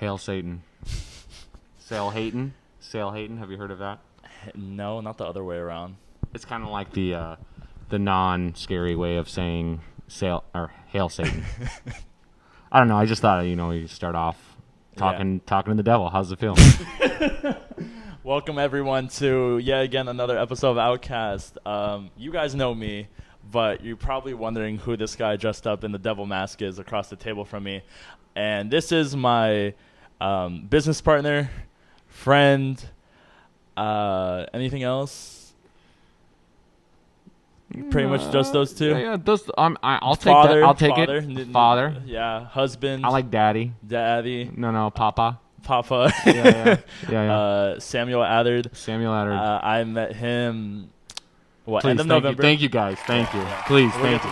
Hail Satan. Sail Hayton. Sail Hayton. Have you heard of that? No, not the other way around. It's kind of like the non-scary way of saying sail or Hail Satan. I don't know. I just thought you start off talking to the devil. How's it feel? Welcome everyone to yet again another episode of Outcasts. You guys know me, but you're probably wondering who this guy dressed up in the devil mask is across the table from me. And this is my business partner, friend. Anything else? Pretty much just those two. Yeah. I'll take Father, that. I'll take father, it. Father. Yeah. Husband. I like daddy. Daddy. No, Papa. Papa. Yeah. Samuel Adard. I met him. Please, end of November? Thank you, guys. Thank you. Please, thank you.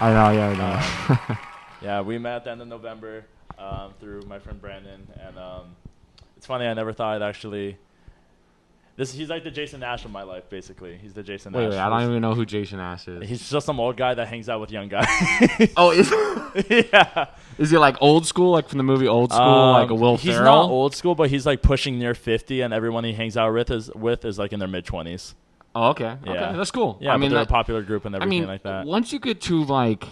I know. Yeah, we met at the end of November through my friend Brandon, and it's funny. I never thought I'd actually. He's like the Jason Nash of my life, basically. He's the Jason Nash. Wait, I don't even know who Jason Nash is. He's just some old guy that hangs out with young guys. Oh, yeah. Is he like old school, like from the movie Old School, like a Will Ferrell? He's not old school, but he's like pushing near 50, and everyone he hangs out with is like in their mid-20s. Oh, okay. Yeah. Okay, that's cool. Yeah, I mean, they're a popular group and everything like that. Once you get to like,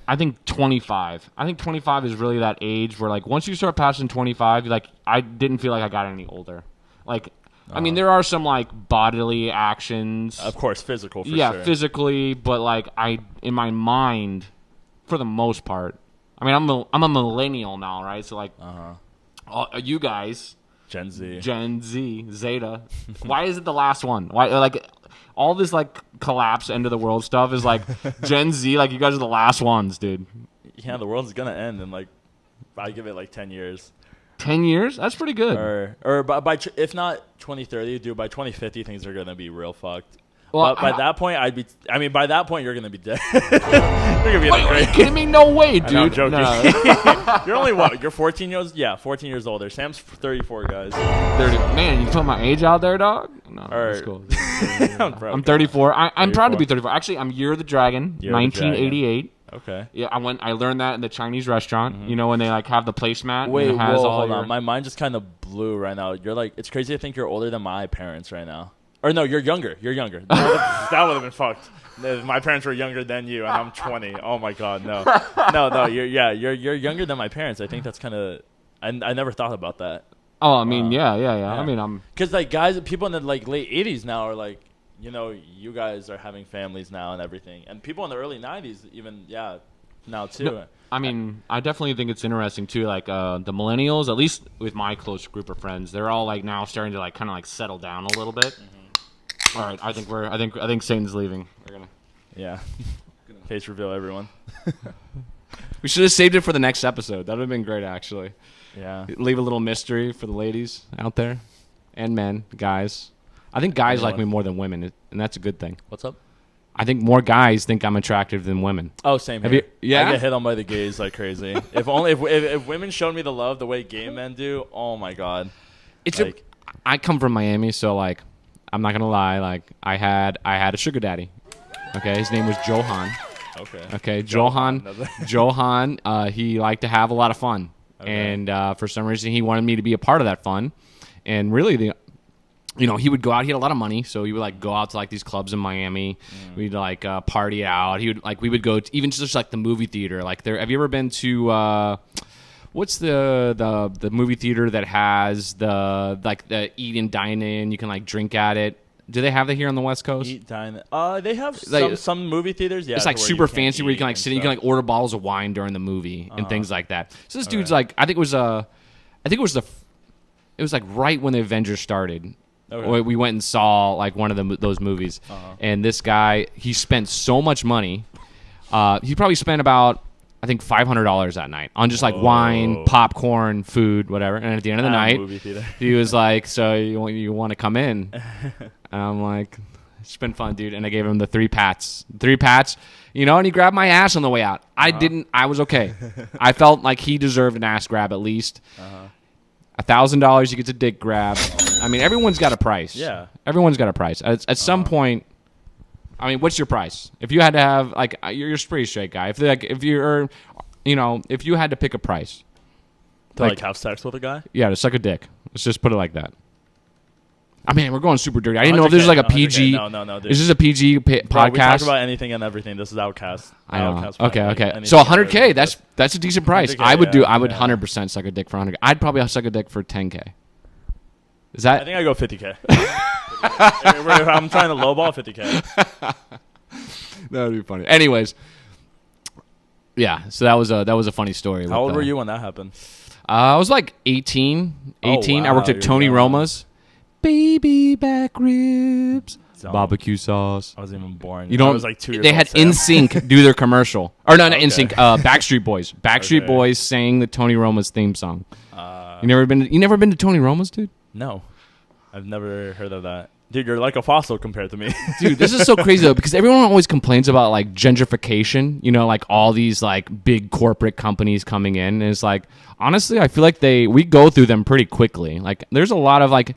I think 25. I think 25 is really that age where like once you start passing 25, like I didn't feel like I got any older. Like, I mean, there are some like bodily actions, of course, physical. For sure. Yeah, physically, but like in my mind, for the most part, I mean, I'm a millennial now, right? So like, you guys. Gen Z, Zeta. Why is it the last one? Why like all this like collapse end of the world stuff is like Gen Z? Like you guys are the last ones, dude. Yeah, the world's gonna end in like I give it like 10 years. 10 years? That's pretty good. Or by if not 2030, dude, by 2050 things are gonna be real fucked. Well, but by that point, by that point, you're going to be dead. You're going to be are you kidding me? No way, dude. I know, I'm joking. No. You're only what? You're 14 years? Yeah, 14 years older. Sam's 34, guys. 30. Man, you put my age out there, dog? No, that's cool. I'm 34. I'm proud to be 34. Actually, I'm Year of the Dragon, 1988. Okay. Yeah, I learned that in the Chinese restaurant. Mm-hmm. You know when they like have the placemat. Wait, and it has hold on. My mind just kind of blew right now. You're like, it's crazy to think you're older than my parents right now. Or no, you're younger. That would have been fucked. My parents were younger than you, and I'm 20. Oh my god, no. You're younger than my parents. I think that's kind of. I never thought about that. Oh, I mean, yeah. I mean, I'm. Because like people in the like late 80s now are like, you guys are having families now and everything, and people in the early 90s even now too. No, I mean, I definitely think it's interesting too. Like the millennials, at least with my close group of friends, they're all like now starting to like kind of like settle down a little bit. Mm-hmm. All right, I think Satan's leaving. We're gonna face reveal, everyone. We should have saved it for the next episode. That would have been great, actually. Yeah. Leave a little mystery for the ladies out there, and men, guys. I think guys like me more than women, and that's a good thing. What's up? I think more guys think I'm attractive than women. Oh, same here. Yeah? I get hit on by the gays like crazy. if women showed me the love the way gay men do, oh my god. I come from Miami, so like. I'm not gonna lie. Like I had a sugar daddy. Okay, his name was Johan. Okay, Johan. He liked to have a lot of fun, and for some reason he wanted me to be a part of that fun. And really, he would go out. He had a lot of money, so he would like go out to like these clubs in Miami. We'd like party out. We would go to, even just like the movie theater. Like have you ever been to? What's the movie theater that has the eat and dine in? You can like drink at it. Do they have that here on the West Coast? Eat, dine. They have some movie theaters. Yeah, it's like super fancy where you can like sit. You can like order bottles of wine during the movie and things like that. So this dude's like, I think it was like right when the Avengers started. Okay. We went and saw like one of those movies, and this guy he spent so much money. He probably spent about. I think $500 that night on just like wine, popcorn, food, whatever. And at the end of the night, he was like, "So you want to come in?" And I'm like, "It's been fun, dude." And I gave him the three pats, and he grabbed my ass on the way out. I didn't. I was okay. I felt like he deserved an ass grab at least. $1,000, he gets a dick grab. I mean, everyone's got a price. Yeah, everyone's got a price. At some point. I mean, what's your price? If you had to have, like, you're a pretty straight guy. If you're, if you had to pick a price. To like have sex with a guy? Yeah, to suck a dick. Let's just put it like that. I mean, we're going super dirty. I didn't know if this was like a PG. No, dude. Is this a PG podcast? Bro, we talk about anything and everything. This is Outcast. I know. Outcast Okay. So $100K. That's a decent price. I would 100% suck a dick for $100K. I'd probably suck a dick for $10K. Is that? I think I go $50K. If I'm trying to lowball, $50K. That would be funny. Anyways, yeah. So that was a funny story. How old were you when that happened? I was like 18. Oh, wow, I worked at Tony Roma's. Baby back ribs, barbecue sauce. I wasn't even born. I was like 2 years old. They had NSYNC do their commercial. Or no, not NSYNC. Backstreet Boys. Backstreet Boys sang the Tony Roma's theme song. You never been to Tony Roma's, dude? No, I've never heard of that. Dude, you're like a fossil compared to me. Dude, this is so crazy though, because everyone always complains about like gentrification, like all these like big corporate companies coming in. And it's like, honestly, I feel like we go through them pretty quickly. Like there's a lot of like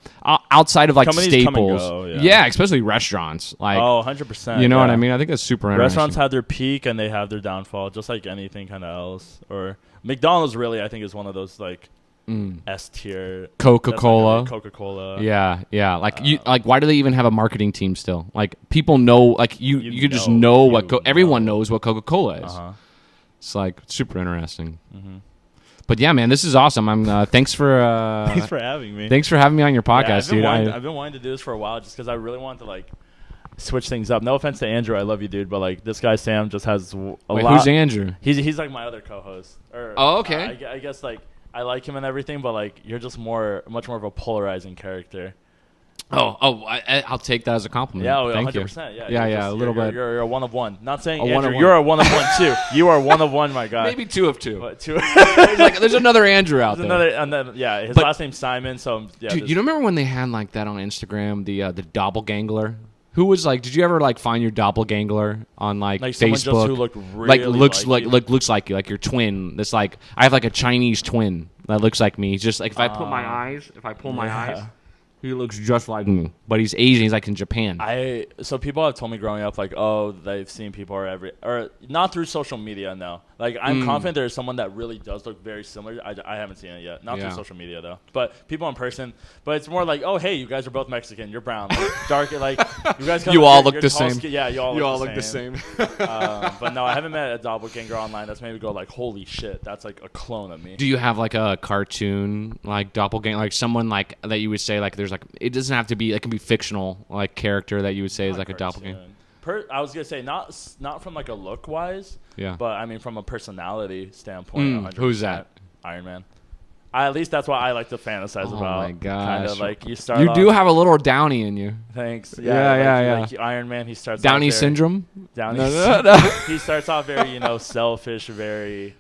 outside of like companies staples. Come and go, yeah, especially restaurants. Like 100%. You know what I mean? I think that's super interesting. Restaurants have their peak and they have their downfall, just like anything kind of else. Or McDonald's really, I think, is one of those like S tier. Coca-Cola. Yeah. Like why do they even have a marketing team still? Like people know, like you can just know what everyone knows what Coca-Cola is. It's like super interesting. But yeah, man, this is awesome. Thanks for having me. Thanks for having me on your podcast, dude. I've been wanting to do this for a while just because I really wanted to like switch things up. No offense to Andrew, I love you, dude, but like this guy Sam just has a lot. Who's Andrew? He's like my other co-host. Okay. I guess like I like him and everything, but like you're just much more of a polarizing character. I'll take that as a compliment. Yeah, Thank 100%. You. Yeah, a little bit. You're a one of one. Not saying Andrew, you're a one of one too. You are one of one, my guy. Maybe two of two. But two. There's another Andrew out there. His last name's Simon. So yeah. Dude, you remember when they had like that on Instagram, the Doppelganger? Who was like? Did you ever like find your doppelganger on like Facebook? Someone just who looked really looks like you, like your twin. That's like I have like a Chinese twin that looks like me. Just like if I pull my eyes, he looks just like me. But he's Asian. He's like in Japan. So people have told me growing up like, oh, they've seen people or not through social media. No, like I'm confident there's someone that really does look very similar. I haven't seen it yet. Not through social media though, but people in person. But it's more like, oh, hey, you guys are both Mexican. You're brown, like, dark. Like you guys. You all look the same. Yeah, you all look the same. But no, I haven't met a doppelganger online that's made me go like, holy shit, that's like a clone of me. Do you have like a cartoon like doppelganger, like someone like that you would say like there's like it doesn't have to be, it can be fictional like character that you would say is like a doppelganger? I was gonna say not from like a look wise, but I mean from a personality standpoint. 100%. Who's that? Iron Man. At least that's what I like to fantasize about. Oh my gosh! Kind of like you start. You do have a little Downey in you. Thanks. Yeah. Like Iron Man, he starts. Downey syndrome. Downey. No. He starts off very selfish, very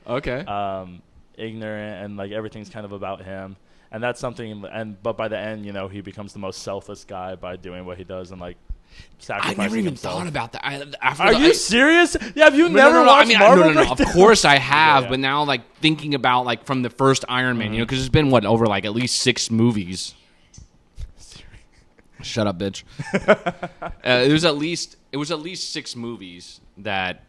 ignorant, and like everything's kind of about him. And that's something. But by the end, he becomes the most selfless guy by doing what he does and like. I never even himself. thought about that. Are you serious? Yeah, have you never watched Marvel? No. Of course I have, but now like thinking about like from the first Iron Man, because it's been over like at least 6 movies. Shut up, bitch. It was at least 6 movies that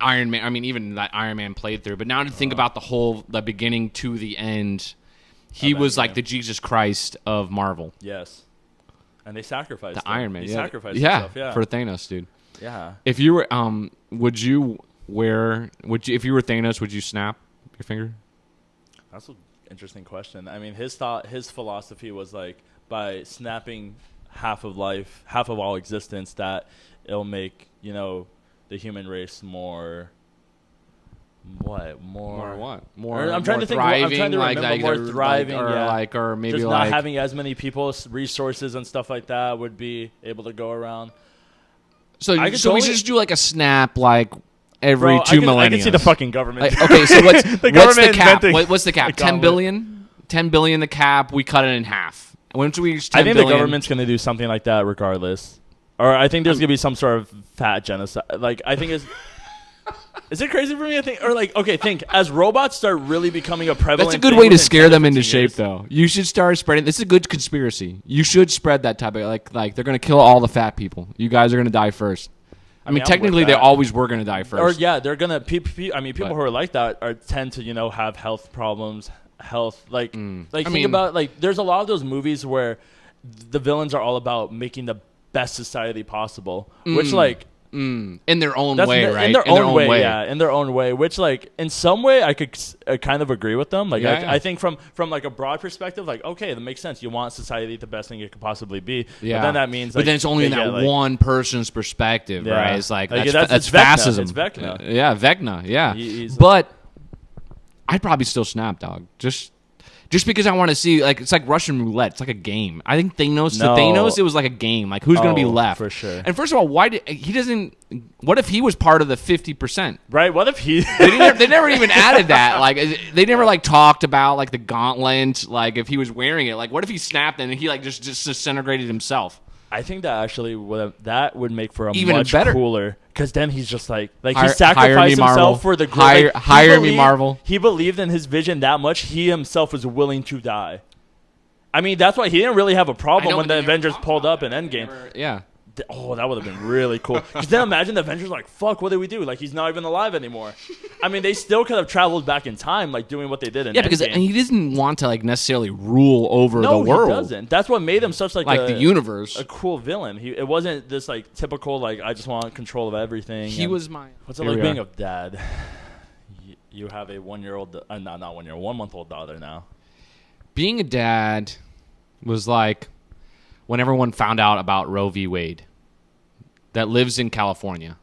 Iron Man. I mean, even that Iron Man played through. But now to think about the beginning to the end, he was like the Jesus Christ of Marvel. Yes. And they sacrificed the Iron Man. He sacrificed himself, for Thanos, dude. Yeah. If you were, if you were Thanos, would you snap your finger? That's an interesting question. I mean, his philosophy was like by snapping half of all existence, that it'll make the human race more. What more? I'm trying to think. I'm trying to remember more thriving, or maybe just not having as many people, resources and stuff like that would be able to go around. So we should just do like a snap, like every 2 millennia. I can see the fucking government. Okay, so what's the cap? What's the cap? 10 billion. 10 billion. The cap. We cut it in half. Once we reach 10 I think billion, the government's going to do something like that regardless, or I think there's going to be some sort of fat genocide. Like I think it's. Is it crazy for me to think, or like, okay, think as robots start really becoming a prevalent. That's a good way to scare them into shape, though. You should start spreading. This is a good conspiracy. You should spread that type of like they're gonna kill all the fat people. You guys are gonna die first. I mean, technically, they always were going to die first. Or they're gonna. People who are like that tend to have health problems. Think about there's a lot of those movies where the villains are all about making the best society possible, which in their own way, right? In their own way, in their own way. Which in some way I could kind of agree with them. I think from a broad perspective, okay, that makes sense. You want society the best thing it could possibly be. Yeah. But then that means. But then it's only in that one person's perspective, right? It's that's Vecna. fascism. It's Vecna. Yeah, Vecna. Yeah, but I'd probably still snap, dog. Just because I want to see, it's like Russian roulette. It's like a game. I think Thanos, it was like a game. Who's going to be left? For sure. And first of all, what if he was part of the 50%? Right, what if he... they never even added that. They never, talked about, the gauntlet, if he was wearing it. What if he snapped and he, just disintegrated himself? I think that actually would make for a even much better. Cooler, because then he's just he sacrificed himself for the group. Hire me, Marvel. He believed in his vision that much. He himself was willing to die. I mean, that's why he didn't really have a problem when the Avengers pulled up in Endgame. Yeah. Oh, that would have been really cool. Because then imagine the Avengers fuck, what did we do? He's not even alive anymore. I mean, they still could have traveled back in time, doing what they did in Endgame. Yeah, because he didn't want to, necessarily rule over the world. No, he doesn't. That's what made him such, the universe. A cool villain. It wasn't this, typical, I just want control of everything. He was my... What's it like being a dad? You have a 1-year-old... not 1 year, 1 month old daughter now. Being a dad was when everyone found out about Roe v. Wade that lives in California.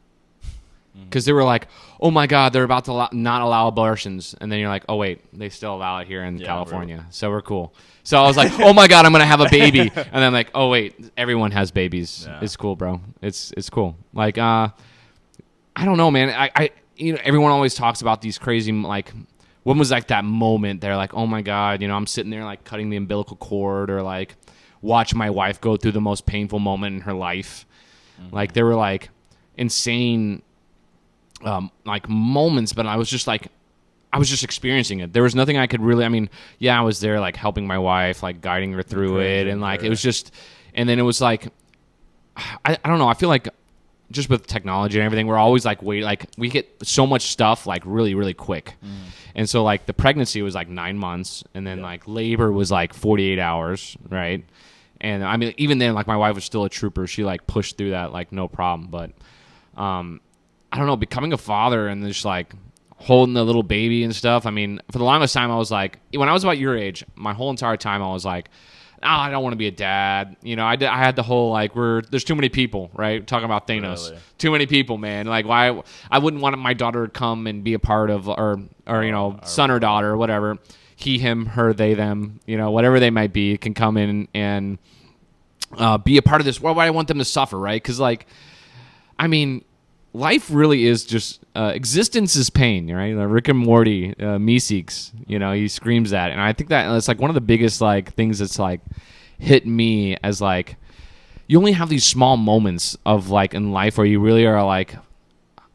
Because they were oh my God, they're about to not allow abortions. And then you're oh wait, they still allow it here in California. So we're cool. So I was oh my God, I'm going to have a baby. And then oh wait, everyone has babies. Yeah. It's cool, bro. It's cool. I don't know, man. I everyone always talks about these crazy, when was that moment they're oh my God, I'm sitting there cutting the umbilical cord or watch my wife go through the most painful moment in her life. Mm-hmm. There were insane moments, but I was just experiencing it. There was nothing I could really, I was there helping my wife, guiding her through it, and it was just, and then it was I don't know, I feel just with technology and everything, we're always we get so much stuff really, really quick. And so the pregnancy was 9 months, and then labor was 48 hours, right? And even then, my wife was still a trooper. She pushed through that no problem. But I don't know, becoming a father and just holding the little baby and stuff. For the longest time, I was when I was about your age, my whole entire time, I was I don't want to be a dad. I had the whole there's too many people, right? Talking about Thanos, really? Too many people, man. Why I wouldn't want my daughter to come and be a part of, or son or daughter or whatever. He, him, her, they, them, whatever they might be, can come in and be a part of this. Why would I want them to suffer, right? Because, life really is just existence is pain, right? Rick and Morty, Meeseeks, he screams that, and I think that it's one of the biggest things that's hit me as you only have these small moments of in life where you really are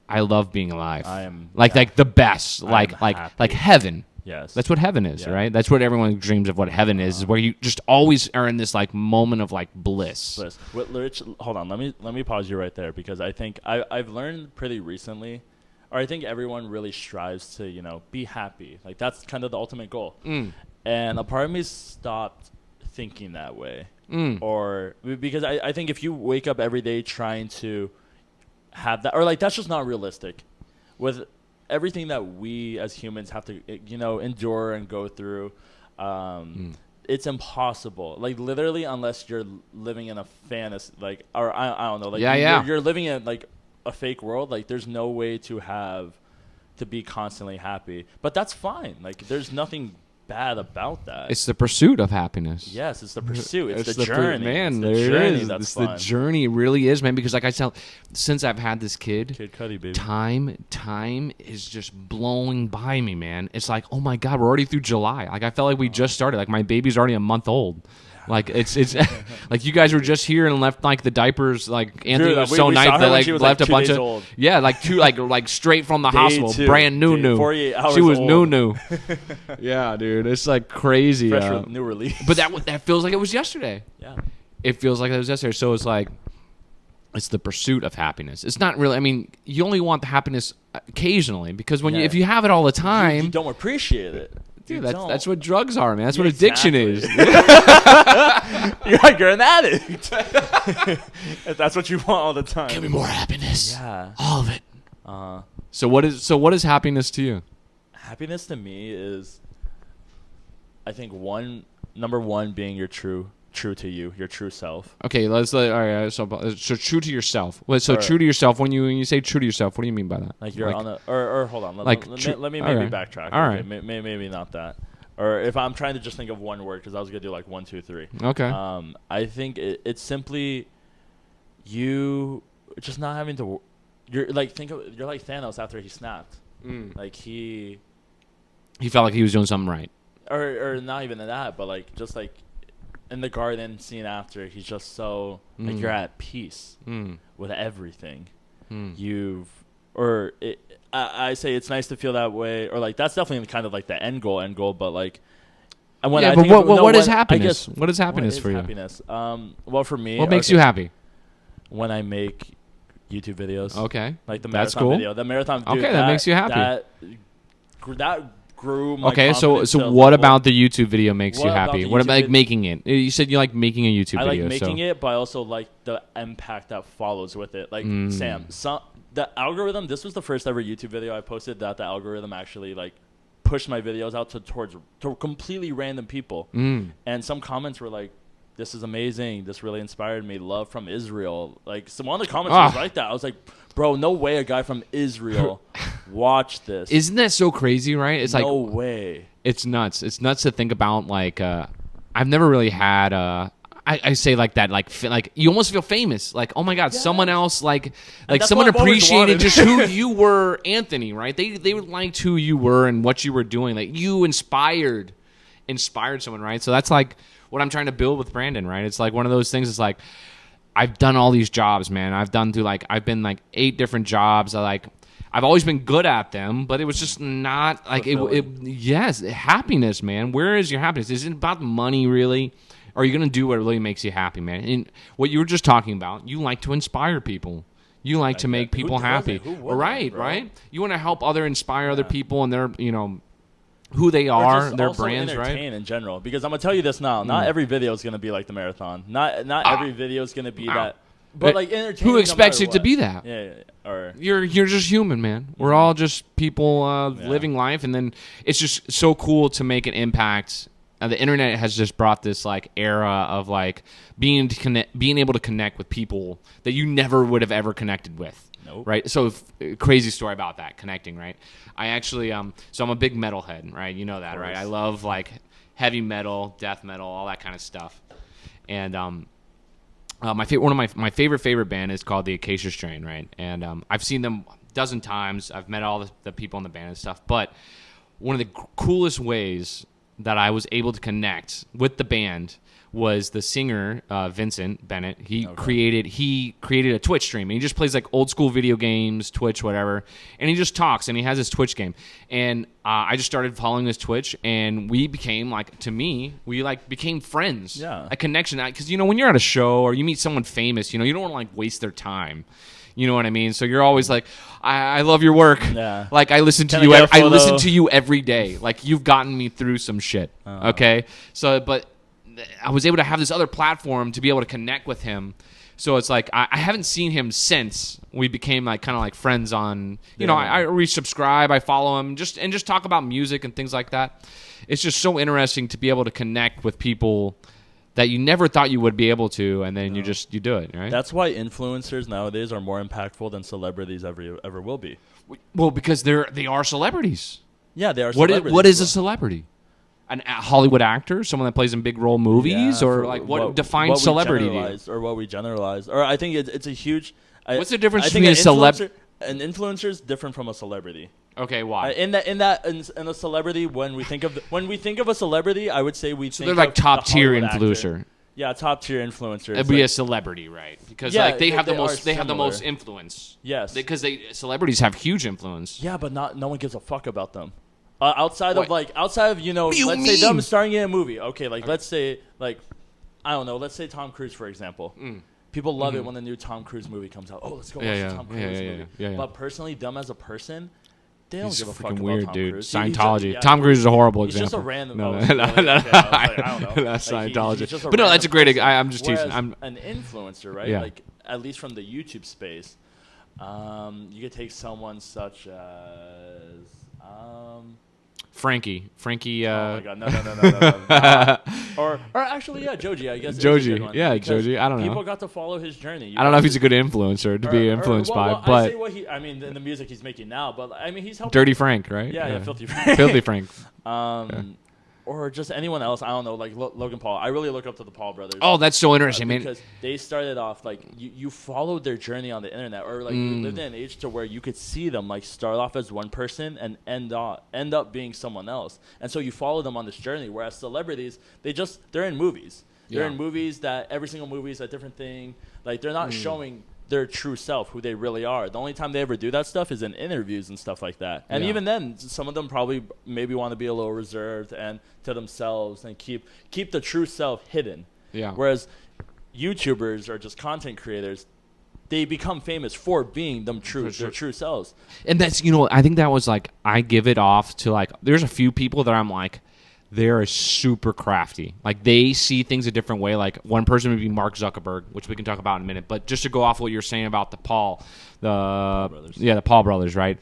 I love being alive. I am the best, like heaven. Yes. That's what heaven is, right? That's what everyone dreams of what heaven is where you just always are in this moment of bliss. Rich, hold on, let me pause you right there, because I think I've learned pretty recently, or I think everyone really strives to, be happy. That's kind of the ultimate goal. And a part of me stopped thinking that way. Or because I think if you wake up every day trying to have that, or that's just not realistic. With everything that we as humans have to, endure and go through, it's impossible. Literally, unless you're living in a fantasy, or I don't know, you're living in a fake world. There's no way to be constantly happy. But that's fine. There's nothing bad about that. It's the pursuit of happiness. Yes, it's the pursuit. It's the journey. Man, it's the journey is. That's it's fun. The journey really is, man. Because I tell, since I've had this Kid Cudi, baby. Time is just blowing by me, man. It's oh my God, we're already through July. I felt we just started. My baby's already a month old. It's you guys were just here and left the diapers. Anthony Dude, was so nice that left a bunch of old. two straight from the hospital, 2, brand new. 48 hours she was old. new. Yeah, dude, it's crazy. Fresh new release. But that feels like it was yesterday. Yeah, it feels like it was yesterday. So it's It's the pursuit of happiness. It's not really. I mean, you only want the happiness occasionally because if you have it all the time, you don't appreciate it. Dude, that's what drugs are, man. That's what addiction is. You're an addict. That's what you want all the time. Give me more happiness. Yeah, all of it. So what is happiness to you? Happiness to me is, I think number one being your true to you, your true self. Okay, all right. So true to yourself. True to yourself. When you say true to yourself, what do you mean by that? Like you're on or hold on. Let me maybe backtrack. All right. Maybe not that. Or if I'm trying to just think of one word, because I was gonna do like 1, 2, 3. Okay. I think it's simply you just not having to. You're like you're like Thanos after he snapped. Like he felt like he was doing something right. Or not even that, but like just like in the garden scene after, he's just so like you're at peace with everything. I say it's nice to feel that way, or like that's definitely kind of like the end goal, but like. And when what is happiness? What is happiness for you? Happiness. Well, for me, what makes you happy? When I make YouTube videos. Okay. Like the marathon video. The marathon. Dude, okay, that makes you happy. That grew my confidence. So what about the YouTube video makes you happy? What about making it? You said you like making a YouTube video. I like making it, but I also like the impact that follows with it. Like Sam, the algorithm. This was the first ever YouTube video I posted that the algorithm actually like pushed my videos out to completely random people. And some comments were like, "This is amazing. This really inspired me. Love from Israel." Like one of the comments was like that. I was like, "Bro, no way a guy from Israel watched this." Isn't that so crazy, right? It's no way. It's nuts. It's nuts to think about. Like, I've never really had. I say like that. Like you almost feel famous. Like, oh my God, someone else like someone appreciated just who you were, Anthony. Right? They liked who you were and what you were doing. Like you inspired someone. Right? So that's like what I'm trying to build with Brandon, right? It's like one of those things. It's like I've done all these jobs, man. I've been like 8 different jobs. I've always been good at them, but it was just not like yes, happiness, man. Where is your happiness? Is it about money, really? Or are you going to do what really makes you happy, man? And what you were just talking about, you like to inspire people. You like to make people happy. Right? You want to help inspire other people and their, who they are, their brands, right? Entertain in general, because I'm gonna tell you this now. Not every video is gonna be like the marathon. Not every video is gonna be that. But like entertaining. Who expects it to be that? Yeah. Or you're just human, man. We're all just people living life, and then it's just so cool to make an impact. The internet has just brought this like era of like being able to connect with people that you never would have ever connected with. Nope. Right. So crazy story about that connecting. Right. I actually so I'm a big metalhead. Right. You know that, right? I love like heavy metal, death metal, all that kind of stuff. And one of my favorite band is called the Acacia Strain. Right. And I've seen them a dozen times. I've met all the people in the band and stuff. But one of the coolest ways that I was able to connect with the band was the singer Vincent Bennett. He created a Twitch stream, and he just plays like old school video games, Twitch, whatever, and he just talks, and he has his Twitch game. And I just started following his Twitch, and we became became friends. Yeah, a connection. Because when you're at a show or you meet someone famous, you don't want to like waste their time. You know what I mean? So you're always like, I love your work. Yeah. Like I listen to you. I listen to you every day. Like you've gotten me through some shit. Okay. So, but I was able to have this other platform to be able to connect with him. So it's like I haven't seen him since we became like kind of like friends on. I resubscribe. I follow him. Just talk about music and things like that. It's just so interesting to be able to connect with people that you never thought you would be able to, and then you do it, right? That's why influencers nowadays are more impactful than celebrities ever will be. Well, because they are celebrities. Yeah, they are celebrities. What is a celebrity? A Hollywood actor? Someone that plays in big role movies? Or like what defines celebrity to you? Or what we generalize. Or I think it's a huge... What's the difference between a celebrity? An influencer is different from a celebrity. Okay, why? In a celebrity, when we think of a celebrity, I would say they're like top tier influencer. Actor. Yeah, top tier influencers. It'd be a celebrity, right? Because they have the most influence. Yes, because celebrities have huge influence. Yeah, but no one gives a fuck about them. Outside of let's say them starring in a movie. Okay, let's say I don't know. Let's say Tom Cruise, for example. People love it when the new Tom Cruise movie comes out. Oh, let's go watch the Tom Cruise movie. Yeah. But personally, them as a person, they don't He's give a fuck freaking about weird, Tom dude. Cruise. Scientology. Tom Cruise is a horrible he's example. Just a random. No, okay, I don't know. That's like, Scientology. He's But no, that's a great. person. I'm just teasing. Whereas I'm an influencer, right? Yeah. Like at least from the YouTube space, you could take someone such as. Frankie. Oh my god, no. Or actually, yeah, Joji. I guess Joji. Yeah, Joji. I don't know. People got to follow his journey. I don't know if he's a good influencer to be influenced by, I but say what he. I mean, in the music he's making now, but I mean, he's helping. Dirty Frank, right? Yeah, Filthy Frank. Filthy Frank. Or just anyone else. I don't know, like Logan Paul. I really look up to the Paul brothers. Oh, that's so interesting, man. Because they started off like you followed their journey on the internet, or like you lived in an age to where you could see them like start off as one person and end up being someone else. And so you follow them on this journey. Whereas celebrities, they're in movies. They're in movies that every single movie is a different thing. Like they're not showing their true self, who they really are. The only time they ever do that stuff is in interviews and stuff like that. And even then, some of them probably maybe want to be a little reserved and to themselves and keep the true self hidden. Yeah. Whereas YouTubers or just content creators, they become famous for being their true selves. And that's, I think that was like, I give it off to like, there's a few people that I'm like, they're super crafty. Like they see things a different way. Like one person would be Mark Zuckerberg, which we can talk about in a minute. But just to go off what you're saying about the Paul brothers. Yeah, the Paul brothers, right?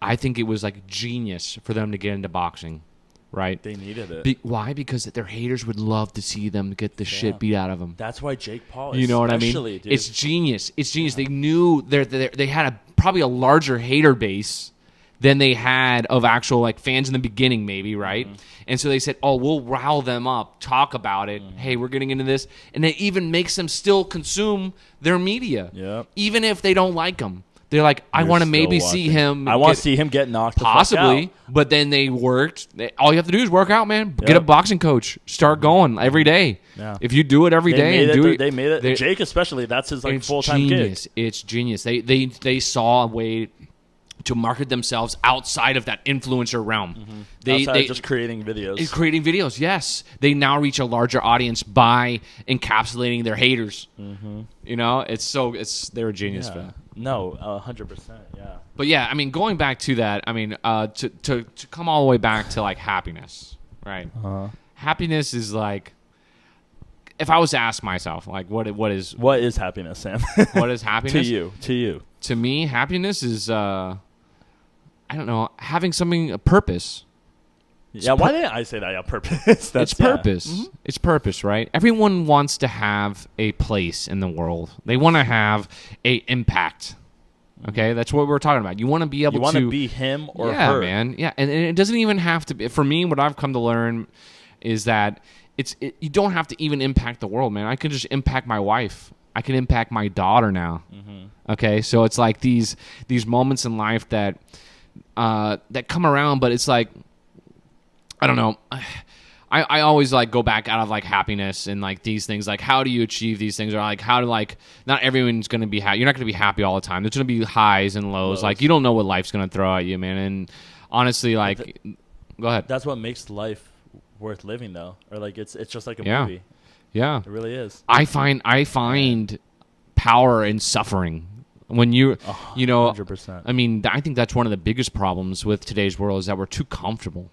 I think it was like genius for them to get into boxing, right? They needed it. Why? Because their haters would love to see them get the shit beat out of them. That's why Jake Paul. You know what I mean? Dude. It's genius. It's genius. They knew they had probably a larger hater base than they had of actual like fans in the beginning, maybe, right? And so they said, "Oh, we'll rile them up, talk about it. Hey, we're getting into this," and it even makes them still consume their media, even if they don't like them. They're like, "I want to maybe see him. I want to see him get knocked possibly." The fuck out. But then they worked. All you have to do is work out, man. Get a boxing coach. Start going every day. Yeah. If you do it every day, they made it. Jake especially. That's his like full-time gig. It's genius. They saw a way to market themselves outside of that influencer realm. Outside of just creating videos. Creating videos, yes. They now reach a larger audience by encapsulating their haters. They're a genius for that. No, 100%, yeah. But yeah, I mean, going back to that, I mean, to come all the way back to like happiness, right? Happiness is like, if I was to ask myself, like, what is happiness, Sam? What is happiness to you? To me, happiness is I don't know, having a purpose. Why didn't I say that? Yeah, purpose. It's purpose. It's purpose, right? Everyone wants to have a place in the world. They want to have a impact. Okay, that's what we're talking about. You want to be able to. You want to be him or her. Yeah, man. Yeah, and it doesn't even have to be. For me, what I've come to learn is that you don't have to even impact the world, man. I can just impact my wife. I can impact my daughter now. Okay, so it's like these moments in life that come around, but it's like, I don't know. I always like go back out of like happiness and like these things, like how do you achieve these things, or like how to like, not everyone's gonna be happy. You're not gonna be happy all the time. There's gonna be highs and lows. Like you don't know what life's gonna throw at you, man. And honestly, like, go ahead. That's what makes life worth living, though. Or like it's just like a movie. Yeah, it really is. I find power in suffering. When you 100%. I mean, I think that's one of the biggest problems with today's world is that we're too comfortable.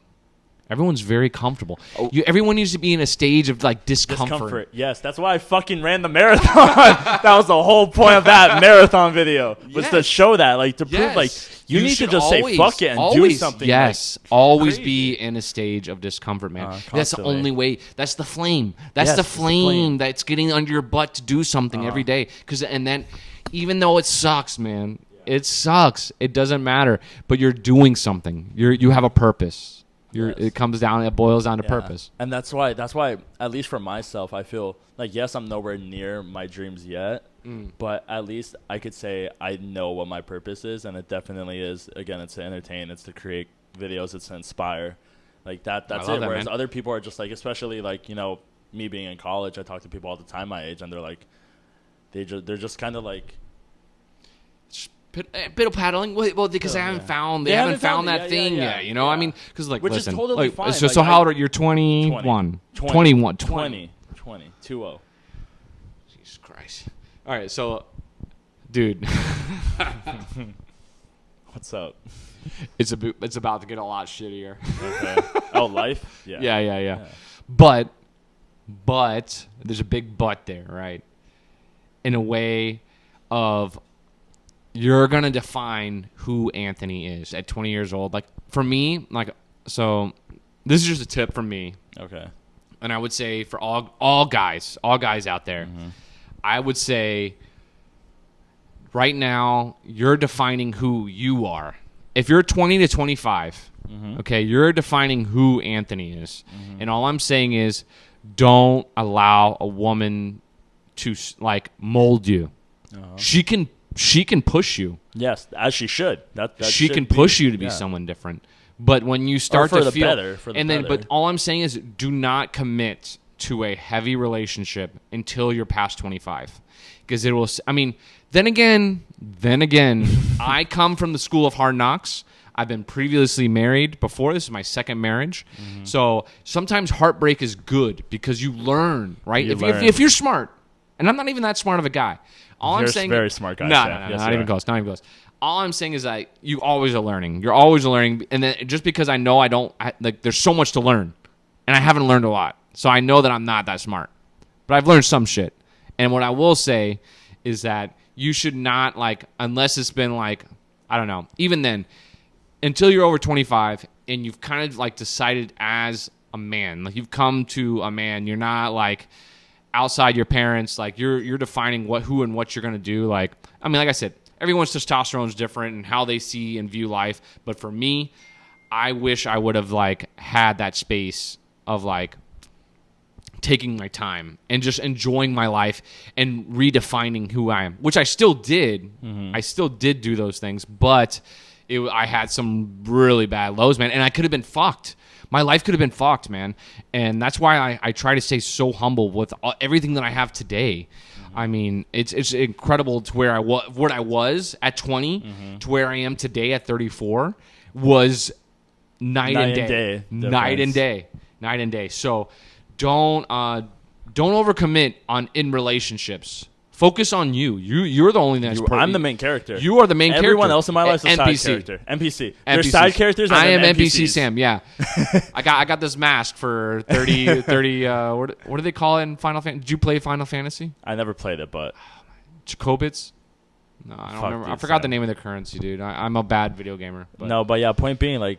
Everyone's very comfortable. Everyone needs to be in a stage of like discomfort. Yes, that's why I fucking ran the marathon. That was the whole point of that marathon video, was to show that, like to prove like you need to just say fuck it and do something. Yes, like, always crazy. Be in a stage of discomfort, man. That's the Constantly. only way. That's the flame. That's the flame that's getting under your butt to do something every day. And then, even though it sucks, man, it sucks. It doesn't matter. But you're doing something. You have a purpose. It boils down to purpose. And that's why, at least for myself, I feel like, yes, I'm nowhere near my dreams yet, but at least I could say I know what my purpose is, and it definitely is, again, it's to entertain, it's to create videos, it's to inspire. Like, that's it. Whereas other people are just like, especially like, me being in college, I talk to people all the time my age, and they're like, they're just kind of like, Piddle paddling, well, because they haven't found that thing yet. I mean, because like, which listen, is totally fine. So how old are you? You're 21. 20. 20. 20. 20. 20. Jesus Christ. All right, so, dude, What's up? it's about to get a lot shittier. Okay. Oh, life? Yeah. But there's a big but there, right? In a way of you're gonna define who Anthony is at 20 years old. Like for me, like so, this is just a tip from me. Okay. And I would say for all guys out there, I would say right now you're defining who you are. If you're 20 to 25, okay, you're defining who Anthony is. And all I'm saying is don't allow a woman to like mold you. She can push you. Yes, as she should. She can push you to be someone different. But when you start to feel but all I'm saying is do not commit to a heavy relationship until you're past 25. Because it will then again, I come from the school of hard knocks. I've been previously married before. This is my second marriage. So sometimes heartbreak is good because you learn, right? If you're smart, and I'm not even that smart of a guy. I'm saying very smart guy. No, not even close. Not even close. All I'm saying is that you always are learning. You're always learning. And then just because I know there's so much to learn, and I haven't learned a lot. So I know that I'm not that smart. But I've learned some shit. And what I will say is that you should not, unless it's been I don't know, even then, until you're over 25 and you've kind of decided as a man, you've come to a man, you're not outside your parents, you're defining who and what you're going to do. Like I said, everyone's testosterone is different and how they see and view life. But for me, I wish I would have had that space of taking my time and just enjoying my life and redefining who I am, which I still did. I still did do those things, but I had some really bad lows, man, and I could have been fucked. My life could have been fucked, man, and that's why I try to stay so humble with everything that I have today. I mean, it's incredible to where what I was at 20 to where I am today at 34 was night and day. So don't overcommit in relationships. Focus on you. You're the only that's I'm the main character. You are the main character. Everyone else in my life is a side character. NPC. There's side characters. I am NPCs. NPC Sam. Yeah, I got this mask for 30. What do they call it in Final Fantasy? Did you play Final Fantasy? I never played it, but Jacobits. No, I don't remember. I forgot the name of the currency, dude. I'm a bad video gamer. But yeah. Point being,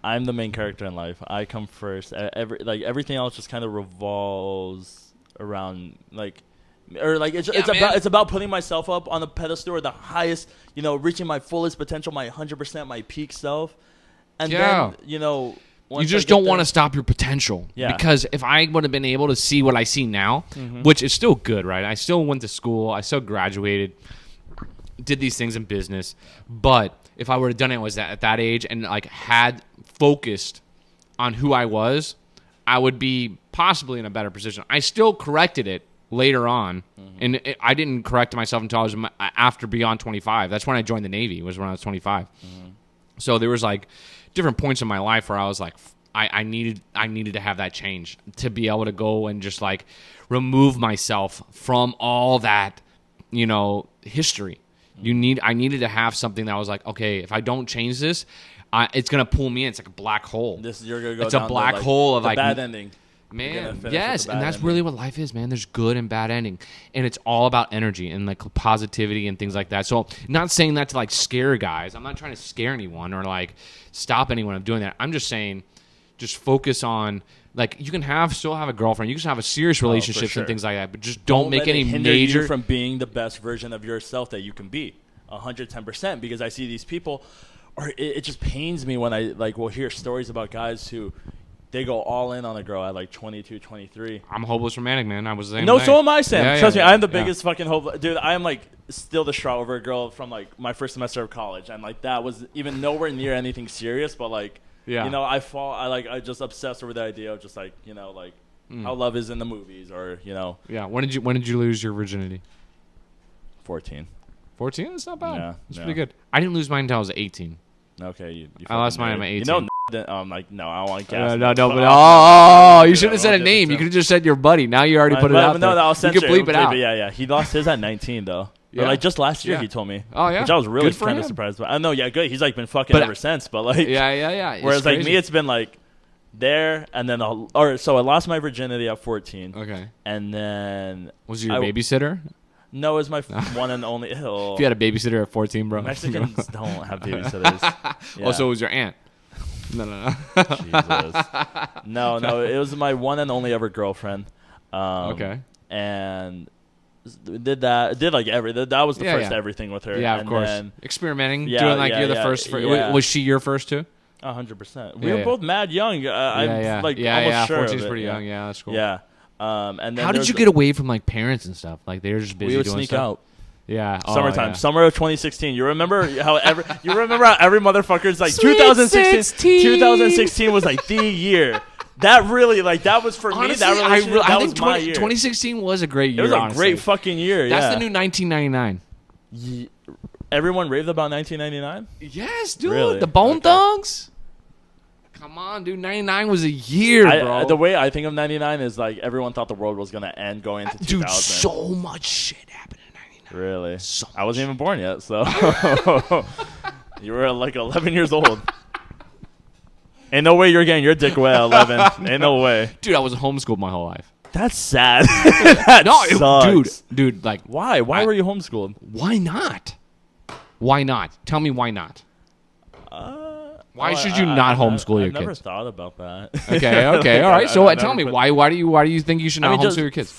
I'm the main character in life. I come first. Everything else just kind of revolves around it's about putting myself up on the pedestal or the highest, reaching my fullest potential, my 100%, my peak self, and then you just don't want to stop your potential. Yeah. Because if I would have been able to see what I see now, which is still good, right? I still went to school. I still graduated, did these things in business. But if I would have done it at that age and had focused on who I was, I would be possibly in a better position. I still corrected it later on, and I didn't correct myself until I was after beyond 25. That's when I joined the Navy, was when I was 25. So there was different points in my life where I was I needed to have that change to be able to go and just remove myself from all that history. I needed to have something that was okay, if I don't change this, it's gonna pull me in. It's like a black hole. You're gonna go it's a black hole of bad ending. Man, yes, and that's really what life is, man. There's good and bad ending, and it's all about energy and positivity and things like that. So, not saying that to scare guys. I'm not trying to scare anyone or stop anyone from doing that. I'm just saying, just focus on you can still have a girlfriend, you can have a serious relationships and things like that, but just don't make any hinder major you from being the best version of yourself that you can be, 110%. Because I see these people, or it just pains me when I will hear stories about guys who. They go all in on a girl at 22, 23. I'm a hopeless romantic, man. I was the same No, way. so am I, Sam. Yeah, Trust me, I'm the biggest fucking hope. Dude, I am still distraught over a girl from my first semester of college, and that was even nowhere near anything serious. But I just obsessed over the idea of just how love is in the movies, or Yeah. When did you lose your virginity? 14. 14? That's not bad. Yeah, it's pretty good. I didn't lose mine until I was 18. Okay, you I lost mine at my 18. I'm like, no, I don't want gas. No. You should have said a name. You could have just said your buddy. Now you already put it out there. No, I'll censor you can bleep it out. Yeah. He lost his at 19 though. Yeah. Or like just last year, he told me. Oh yeah. Which I was really kind of surprised about. I know, yeah, good. He's like been fucking ever since. But like, yeah. Whereas like me, it's been like there and then so I lost my virginity at 14. Okay. And then was your babysitter? No, it was my one and only. If you had a babysitter at 14, bro. Mexicans don't have babysitters. Yeah. Oh, so it was your aunt. No. Jesus. No. It was my one and only ever girlfriend. Okay. And did like that was the first everything with her. Yeah, of course. Experimenting, doing like you're the first. Was she your first too? 100%. We were both mad young. I'm like almost sure. 14's pretty young. Yeah, that's cool. Yeah. And then how did you get away from like parents and stuff? Like they were just busy. We would doing sneak stuff? out. Yeah, summertime, summer of 2016. You remember how every motherfucker's like 2016. 2016 was like the year. That really that was for me. That relationship, that was my year. 2016 was a great year. It was a great fucking year. That's the new 1999. Everyone raved about 1999. Yes, dude. Really? The Bone Thugs. Come on, dude. 99 was a year, bro. The way I think of 99 is like everyone thought the world was gonna end going into 2000. Dude, so much shit happened in 99. Really? So I wasn't even born yet, so you were like 11 years old. Ain't no way you're getting your dick wet at 11. Ain't no way. Dude, I was homeschooled my whole life. That's sad. Dude, like why? Why were you homeschooled? Why not? Why not? Tell me why not. Why should you not homeschool your kids? I've never thought about that. Okay, all right. So tell me why do you think you should not homeschool your kids?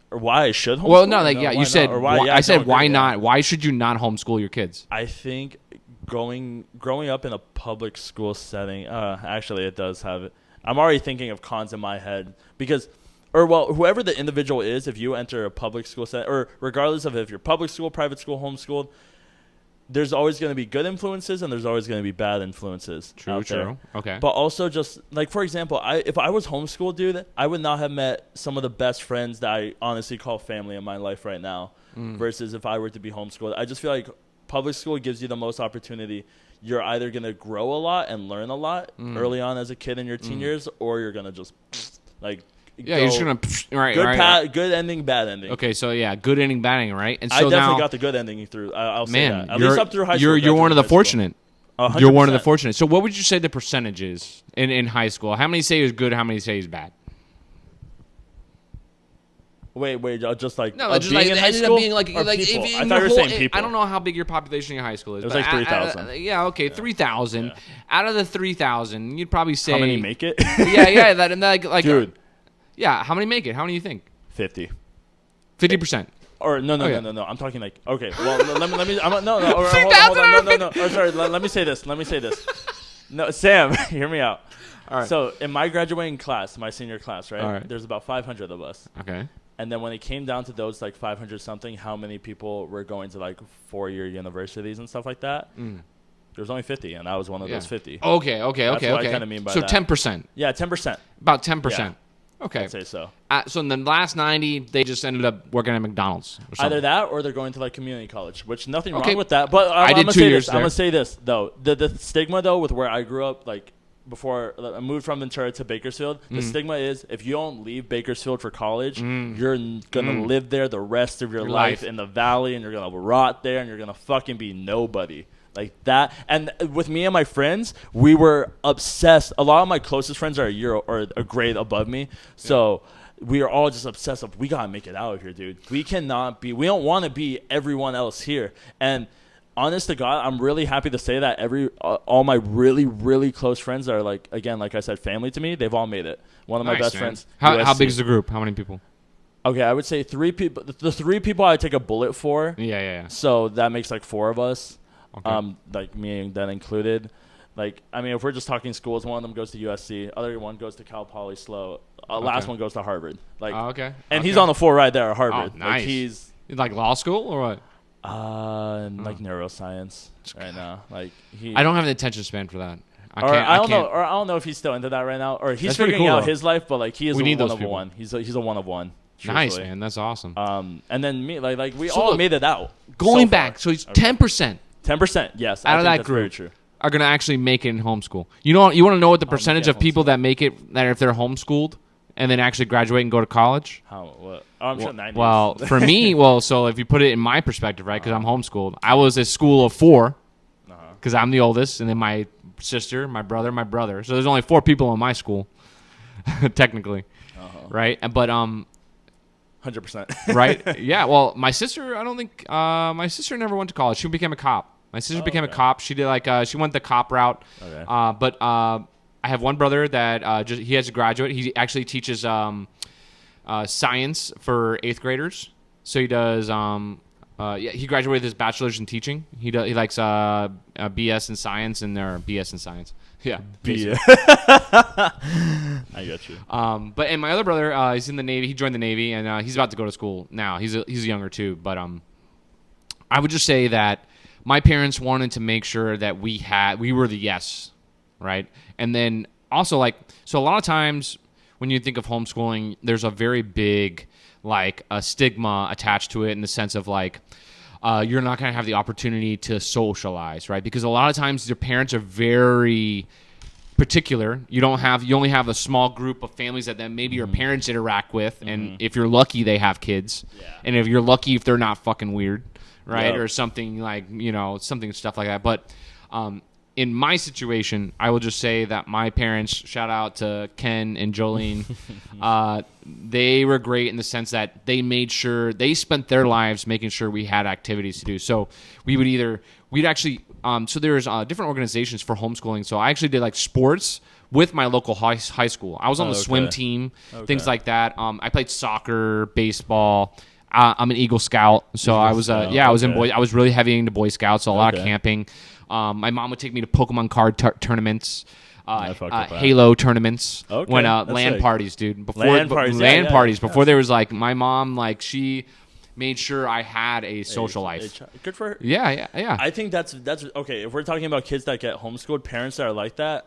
Or why I should homeschool? Well, no, you said I said why not? Why should you not homeschool your kids? I think growing up in a public school setting, actually it does have it. I'm already thinking of cons in my head because whoever the individual is, if you enter a public school setting, or regardless of if you're public school, private school, homeschooled, there's always going to be good influences and there's always going to be bad influences. True. Okay. But also just like, for example, if I was homeschooled, dude, I would not have met some of the best friends that I honestly call family in my life right now versus if I were to be homeschooled. I just feel like public school gives you the most opportunity. You're either going to grow a lot and learn a lot early on as a kid in your teen years, or you're going to just like, yeah, you're just gonna good ending, bad ending. Okay, so good ending, bad ending, right? And so I definitely got the good ending through. I'll say that. At least up through high school. You're one of the fortunate. 100%. You're one of the fortunate. So what would you say the percentage is in high school? How many say is good? How many say is bad? Wait, just like no, just being like in high school, being like people? If I thought you were saying people. I don't know how big your population in your high school is. It was like 3,000. Yeah, okay, 3,000. Yeah. Out of the 3,000, you'd probably say how many make it? yeah, that and like dude. Yeah, how many make it? How many do you think? 50. 50%. Or no. I'm talking like okay. Well, let me. Hold on. No. Or sorry. Let me say this. No, Sam, hear me out. All right. So in my graduating class, my senior class, right? All right. There's about 500 of us. Okay. And then when it came down to those like 500 something, how many people were going to like 4-year universities and stuff like that? There was only 50, and I was one of those 50. Okay. That's what I kind of mean by that. So 10%. Yeah, 10%. About 10%. Yeah. Okay. I'd say so. So in the last 90, they just ended up working at McDonald's. Or either that or they're going to like community college, which nothing wrong with that. But I did 2 years there. I'm going to say this, though. The stigma, though, with where I grew up, like before I moved from Ventura to Bakersfield, the stigma is if you don't leave Bakersfield for college, you're going to live there the rest of your life in the valley, and you're going to rot there, and you're going to fucking be nobody. Like that. And with me and my friends, we were obsessed. A lot of my closest friends are a year or a grade above me. So we are all just obsessed with, we got to make it out of here, dude. We don't want to be everyone else here. And honest to God, I'm really happy to say that all my really, really close friends that are like, again, like I said, family to me, they've all made it. One of my best friends. How big is the group? How many people? Okay, I would say 3 people. The 3 people I take a bullet for. Yeah. So that makes like 4 of us. Okay. Like me that included. Like, I mean, if we're just talking schools, one of them goes to USC, other one goes to Cal Poly SLO, last one goes to Harvard. Like, okay. And he's on the floor right there at Harvard. Oh, nice. Like he's like law school or what? Like neuroscience right now. Like I don't have the attention span for that. I don't know if he's still into that right now, or he's figuring out his life. But like he is a one of one. He's a one of one. Truthfully. Nice, man. That's awesome. And then me, like we all made it out. Going back, so he's 10%. 10%, yes. Out of that group. Very true. are going to actually make it in homeschool. You want to know what the percentage of people that make it, that if they're homeschooled and then actually graduate and go to college? What? Oh, I'm sure 90s. Well, for me, so if you put it in my perspective, right, because I'm homeschooled, I was a school of 4 because I'm the oldest, and then my sister, my brother. So there's only 4 people in my school, technically, right? But 100%. right? Yeah. Well, my sister, I don't think my sister never went to college. She became a cop. My sister became a cop. She did she went the cop route. Okay. But I have one brother that he has a graduate. He actually teaches science for 8th graders. So he does. He graduated with his bachelor's in teaching. He likes BS in science and their BS in science. Yeah, BS. I got you. And my other brother, he's in the Navy. He joined the Navy, and he's about to go to school now. He's younger too. But I would just say that my parents wanted to make sure that we were the yes, right? And then also so a lot of times when you think of homeschooling, there's a very big a stigma attached to it in the sense of you're not going to have the opportunity to socialize, right? Because a lot of times your parents are very particular. You only have a small group of families that then maybe your parents interact with, and if you're lucky, they have kids, and if you're lucky, if they're not fucking weird, right, or something something stuff like that. But in my situation, I will just say that my parents, shout out to Ken and Jolene, they were great in the sense that they made sure they spent their lives making sure we had activities to do. So we'd actually, so there's different organizations for homeschooling. So I actually did sports with my local high school. I was on the swim team, things like that. I played soccer, baseball. I'm an Eagle Scout, so I was I was in I was really heavy into Boy Scouts, so a lot of camping. My mom would take me to Pokemon card tournaments, Halo tournaments, when LAN parties, dude. Before parties. Before there was my mom, she made sure I had a social life. Good for her. Yeah. I think that's okay. If we're talking about kids that get homeschooled, parents that are like that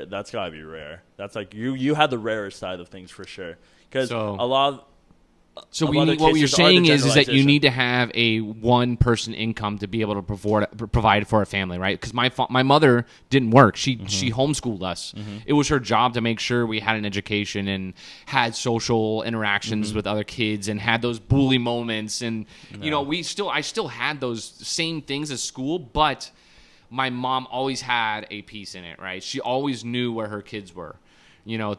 that's gotta be rare. That's you had the rarest side of things for sure. Because a lot of So what you're saying is that you need to have a one-person income to be able to provide for a family, right? Because my mother didn't work. She homeschooled us. It was her job to make sure we had an education and had social interactions with other kids and had those bully moments. And I still had those same things at school, but my mom always had a piece in it, right? She always knew where her kids were.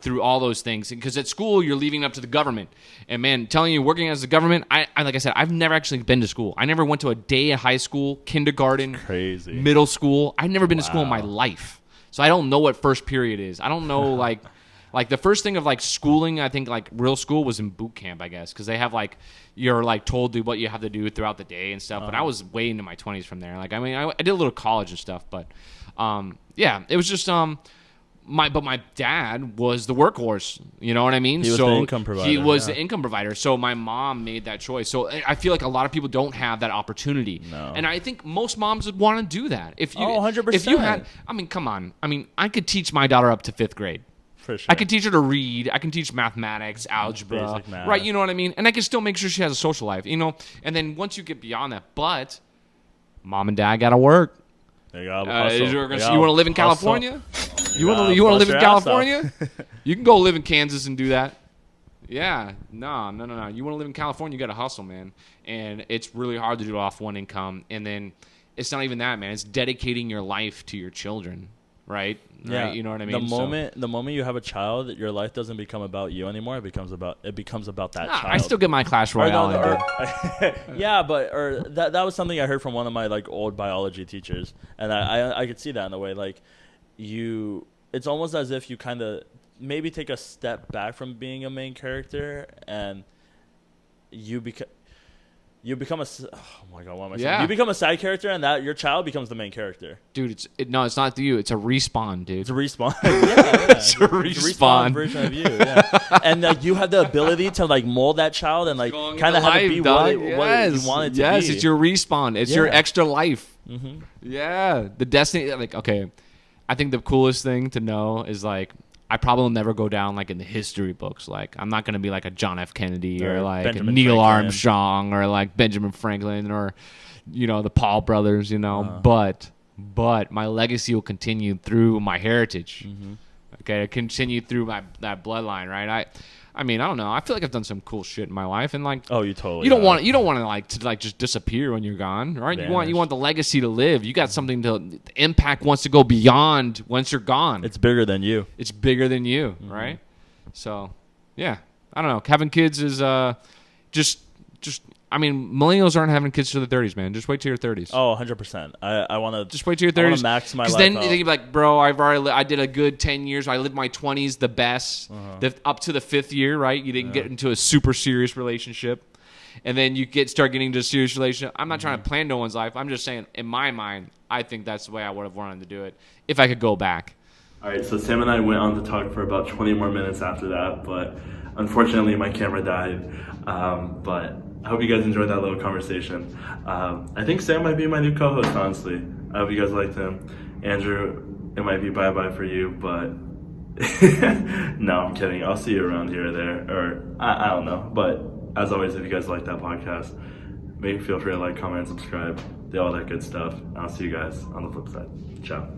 Through all those things. Because at school, you're leaving it up to the government. And, man, telling you, working as the government, I like I said, I've never actually been to school. I never went to a day at high school, kindergarten, middle school. I've never been to school in my life. So I don't know what first period is. I don't know, the first thing of, schooling, I think, real school was in boot camp, I guess. Because they have, you're, told what you have to do throughout the day and stuff. But I was way into my 20s from there. I did a little college and stuff. But, it was just... my dad was the workhorse. You know what I mean? He was the income provider. He was the income provider. So my mom made that choice. So I feel like a lot of people don't have that opportunity. No. And I think most moms would want to do that. If you, 100%. If you had, come on. I could teach my daughter up to 5th grade. For sure. I could teach her to read. I can teach mathematics, algebra, right? You know what I mean? And I can still make sure she has a social life. And then once you get beyond that, but mom and dad got to work. You want to live in California? You want to live in California? You can go live in Kansas and do that. Yeah. No. You want to live in California, you got to hustle, man. And it's really hard to do it off one income. And then it's not even that, man. It's dedicating your life to your children, right? Yeah. Right? You know what I mean? The moment you have a child, your life doesn't become about you anymore. It becomes about that child. I still get my Clash Royale. Yeah, that was something I heard from one of my old biology teachers, and I could see that in a way. It's almost as if you kind of maybe take a step back from being a main character, and you become a you become a side character, and that your child becomes the main character. Dude, it's not you. It's a respawn, dude. It's a respawn. Yeah. It's a respawn version of you. Yeah. And you have the ability to mold that child and kind of have it be what you want it to be. Yes, it's your respawn. It's your extra life. Mm-hmm. Yeah, the destiny. Okay, I think the coolest thing to know is I probably will never go down in the history books. I'm not going to be a John F. Kennedy or Benjamin Neil Franklin. Armstrong or Benjamin Franklin or the Paul brothers, But but my legacy will continue through my heritage. Okay, continue through that bloodline, right? I mean, I don't know. I feel like I've done some cool shit in my life, and like, oh, you totally. You don't want to just disappear when you're gone, right? Vanish. You want the legacy to live. You got something to. The impact wants to go beyond once you're gone. It's bigger than you. It's bigger than you, right? So, yeah, I don't know. Having kids is just. I mean, millennials aren't having kids to their 30s, man. Just wait till your 30s. Oh, 100%. I want to just wait till your 30s. I want to max my life. Because then you'd be like, bro, I did a good 10 years. I lived my 20s the best, up to the 5th year, right? You didn't get into a super serious relationship, and then you start getting into a serious relationship. I'm not trying to plan no one's life. I'm just saying, in my mind, I think that's the way I would have wanted to do it if I could go back. All right, so Sam and I went on to talk for about 20 more minutes after that, but unfortunately my camera died. But I hope you guys enjoyed that little conversation. I think Sam might be my new co-host, honestly. I hope you guys liked him. Andrew, it might be bye-bye for you, but no, I'm kidding. I'll see you around here or there, or I don't know. But as always, if you guys like that podcast, feel free to like, comment, and subscribe, do all that good stuff. I'll see you guys on the flip side. Ciao.